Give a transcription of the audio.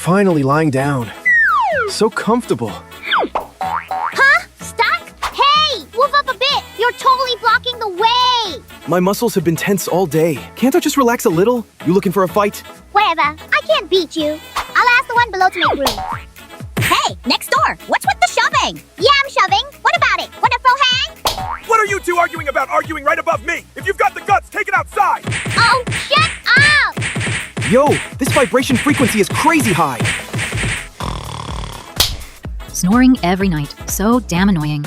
Finally lying down. So comfortable. Huh? Stuck? Hey! Move up a bit! You're totally blocking the way! My muscles have been tense all day. Can't I just relax a little? You looking for a fight? Whatever. I can't beat you. I'll ask the one below to make room. Hey, next door, what's with the shoving? Yeah, I'm shoving. What about it? Want to throw hang? What are you two arguing about, arguing right above me? If you've got the guts, take it outside! Oh, shut up! Yo, this vibration frequency is crazy high. Snoring every night. So damn annoying.